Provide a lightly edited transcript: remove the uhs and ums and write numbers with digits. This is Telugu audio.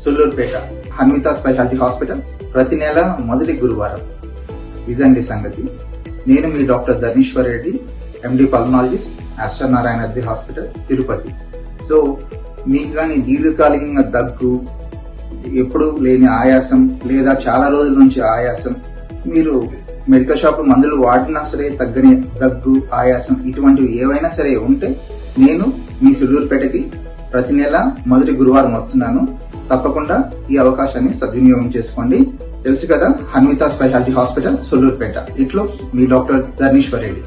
సుల్లూరుపేట హన్విత స్పెషాలిటీ హాస్పిటల్ ప్రతి నెల మొదటి గురువారం. ఇదండి సంగతి. నేను మీ డాక్టర్ ధర్మేశ్వర్ రెడ్డి, ఎండి pulmonologist, Aster Narayana hospital, Tirupati. So మీకు కానీ దీర్ఘకాలికంగా దగ్గు, ఎప్పుడు లేని ఆయాసం లేదా చాలా రోజుల నుంచి ఆయాసం, మీరు మెడికల్ షాప్ మందులు వాడినా సరే తగ్గని దగ్గు, ఆయాసం ఇటువంటివి ఏవైనా సరే ఉంటే నేను మీ సుల్లూరుపేటకి ప్రతి నెల మొదటి గురువారం వస్తున్నాను. తప్పకుండా ఈ అవకాశాన్ని సద్వినియోగం చేసుకోండి. తెలుసు కదా, హన్విత స్పెషాలిటీ హాస్పిటల్, సుల్లూరుపేట. ఇట్లో మీ డాక్టర్ ధర్మేశ్వర్ రెడ్డి.